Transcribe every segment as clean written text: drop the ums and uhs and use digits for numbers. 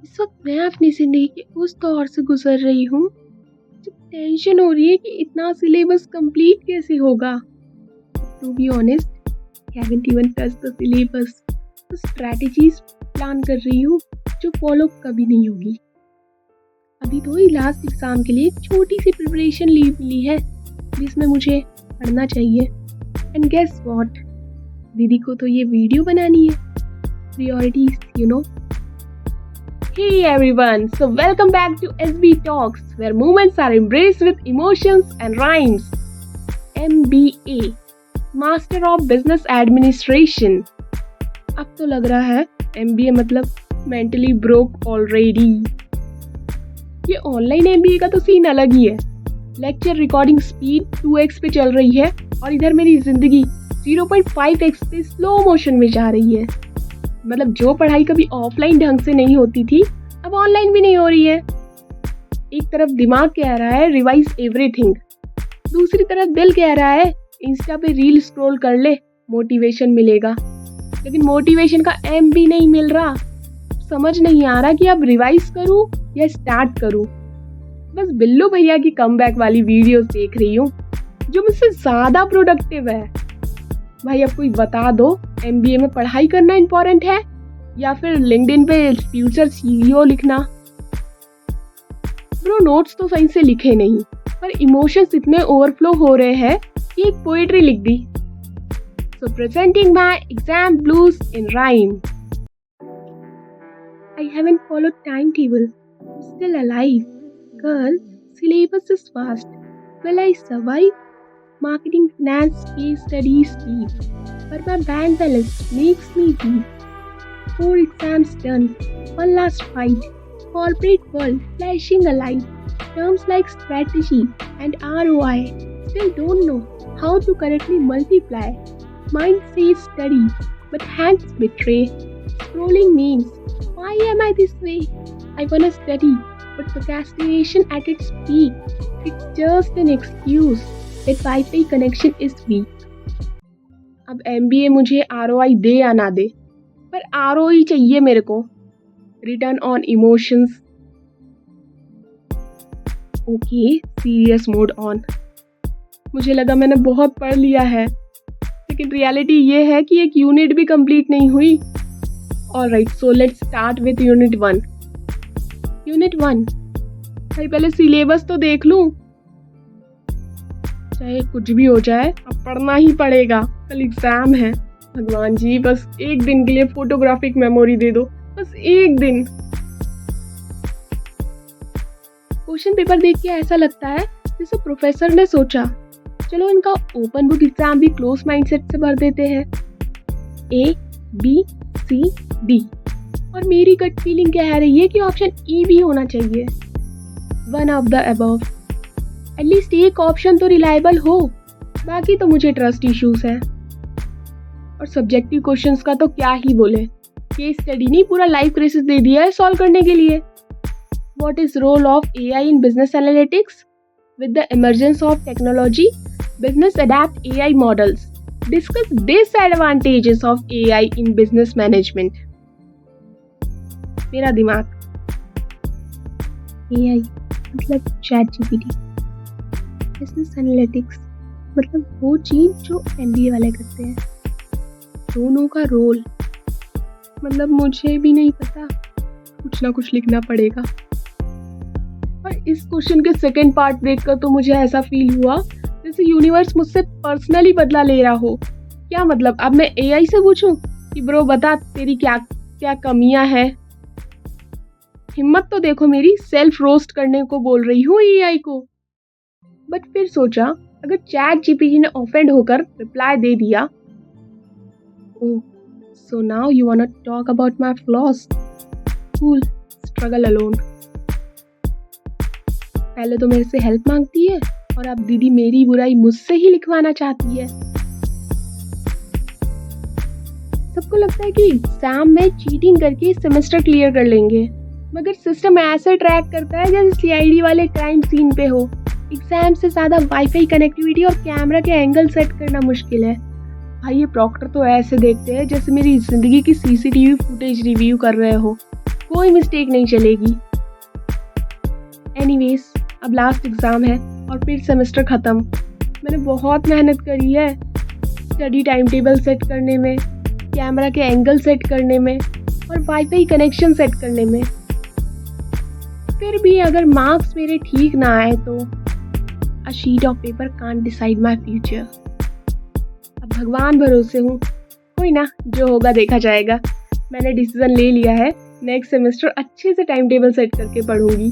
इस वक्त मैं अपनी ज़िंदगी के उस दौर से गुजर रही हूँ जब टेंशन हो रही है कि इतना सिलेबस कंप्लीट कैसे होगा। To be honest, haven't even touch the syllabus, तो स्ट्रैटेजीज प्लान कर रही हूँ जो फॉलो कभी नहीं होगी। अभी तो ही लास्ट एग्ज़ाम के लिए एक छोटी सी प्रिपरेशन लीव मिली है जिसमें मुझे पढ़ना चाहिए। एंड गेस व्हाट, दीदी को तो ये वीडियो बनानी है। Priorities, you know. Hey everyone, so welcome back to SB Talks, where moments are embraced with emotions and rhymes. MBA, Master of Business Administration. अब तो लग रहा है MBA मतलब mentally broke already. ये ऑनलाइन MBA का तो सीन अलग ही है। लेक्चर रिकॉर्डिंग स्पीड 2x पे चल रही है और इधर मेरी जिंदगी 0.5x पे स्लो मोशन में जा रही है। मतलब जो पढ़ाई कभी ऑफलाइन ढंग से नहीं होती थी अब ऑनलाइन भी नहीं हो रही है। एक तरफ दिमाग कह रहा है रिवाइज एवरीथिंग, दूसरी तरफ दिल कह रहा है इंस्टा पे रील स्क्रॉल कर ले मोटिवेशन मिलेगा। लेकिन मोटिवेशन का एम भी नहीं मिल रहा। समझ नहीं आ रहा कि अब रिवाइज करूं या स्टार्ट करूं। बस बिल्लू भैया की कमबैक वाली वीडियोस देख रही हूँ जो मुझसे ज़्यादा प्रोडक्टिव है। भाई अब कोई बता दो, MBA में पढ़ाई करना इम्पोर्टेंट है या फिर लिंक्डइन पे फ्यूचर CEO लिखना। ब्रो नोट्स तो सही से लिखे नहीं पर इमोशंस इतने ओवरफ्लो हो रहे हैं कि एक पोएट्री लिख दी। So presenting my exam blues in rhyme. I haven't followed timetable. I'm still alive. Girl, syllabus is fast. Will I survive? Marketing, finance, case studies deep. But my bank balance makes me weak. 4 exams done. One last fight. Corporate world flashing a light. Terms like strategy and ROI. Still don't know how to correctly multiply. Mind says study, but hands betray. Scrolling memes. Why am I this way? I wanna study, but procrastination at its peak. It's just an excuse. That Wi-Fi connection is weak. अब MBA मुझे ROI दे या ना दे, पर ROI चाहिए मेरे को। Return on emotions. Okay, serious mode on. मुझे लगा मैंने बहुत पढ़ लिया है, लेकिन रियलिटी ये है कि एक यूनिट भी कंप्लीट नहीं हुई। Alright, so let's start with unit 1। Unit 1, भाई पहले सिलेबस तो देख लूँ। चाहे कुछ भी हो जाए अब पढ़ना ही पड़ेगा, कल एग्जाम है। भगवान जी बस एक दिन के लिए फोटोग्राफिक मेमोरी दे दो, बस एक दिन। क्वेश्चन पेपर देख के ऐसा लगता है जैसे प्रोफेसर ने सोचा चलो इनका ओपन बुक एग्जाम भी क्लोज माइंडसेट से भर देते हैं। A, B, C, D और मेरी गट फीलिंग कह रही है कि ऑप्शन E भी होना चाहिए। One of the above. At least एक ऑप्शन तो रिलायबल हो, बाकी तो मुझे ट्रस्ट इश्यूज है। और सब्जेक्टिव क्वेश्चंस का तो क्या ही बोले, केस स्टडी नहीं पूरा लाइफ क्राइसिस दे दिया है सॉल्व करने के लिए। What is role of AI in business analytics? With the emergence of technology, business adapt AI models. Discuss disadvantages of AI in business management. मेरा दिमाग, AI मतलब ChatGPT, बिजनेस एनालिटिक्स मतलब वो चीज़ जो MBA वाले करते हैं। दोनों का रोल मतलब मुझे भी नहीं पता, कुछ ना कुछ लिखना पड़ेगा। और इस क्वेश्चन के सेकंड पार्ट देखकर तो मुझे ऐसा फील हुआ जैसे यूनिवर्स मुझसे पर्सनली बदला ले रहा हो। क्या मतलब अब मैं AI से पूछूं कि ब्रो बता तेरी क्या क्या कमियां हैं? हिम्मत तो देखो मेरी, सेल्फ रोस्ट करने को बोल रही हूँ AI को। बट फिर सोचा अगर ChatGPT ने ऑफेंड होकर रिप्लाई दे दिया, oh so now you want to talk about my flaws? Cool, struggle alone. पहले तो मेरे से हेल्प मांगती है और अब दीदी मेरी बुराई मुझसे ही लिखवाना चाहती है। सबको लगता है कि एग्जाम में चीटिंग करके सेमेस्टर क्लियर कर लेंगे, मगर सिस्टम ऐसे ट्रैक करता है जैसे CID वाले क्राइम सीन पे हो। एग्जाम से ज़्यादा वाईफाई कनेक्टिविटी और कैमरा के एंगल सेट करना मुश्किल है। भाई ये प्रॉक्टर तो ऐसे देखते हैं जैसे मेरी ज़िंदगी की CCTV फुटेज रिव्यू कर रहे हो। कोई मिस्टेक नहीं चलेगी। एनीवेज, अब लास्ट एग्ज़ाम है और फिर सेमेस्टर ख़त्म। मैंने बहुत मेहनत करी है स्टडी टाइम टेबल सेट करने में, कैमरा के एंगल सेट करने में और वाईफाई कनेक्शन सेट करने में। फिर भी अगर मार्क्स मेरे ठीक ना आए तो a sheet of paper can't decide my future. अब भगवान भरोसे हूँ, कोई ना, जो होगा देखा जाएगा। मैंने डिसीज़न ले लिया है, नेक्स्ट सेमेस्टर अच्छे से टाइम टेबल सेट करके पढ़ूंगी।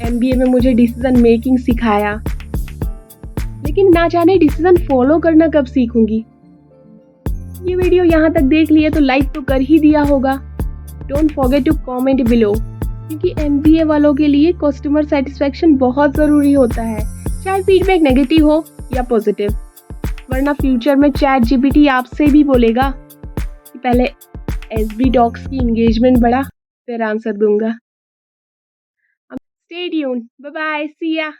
MBA में मुझे डिसीज़न मेकिंग सिखाया, लेकिन ना जाने डिसीज़न फॉलो करना कब सीखूंगी। ये वीडियो यहाँ तक देख लिए तो लाइक तो कर ही दिया होगा। Don't forget to comment below, क्योंकि MBA वालों के लिए कस्टमर सेटिस्फेक्शन बहुत ज़रूरी होता है, चाहे फीडबैक नेगेटिव हो या पॉजिटिव। वरना फ्यूचर में ChatGPT आपसे भी बोलेगा कि पहले SB डॉक्स की इंगेजमेंट बढ़ा, फिर आंसर दूंगा। स्टे ट्यून्ड, बाय बाय, सी या।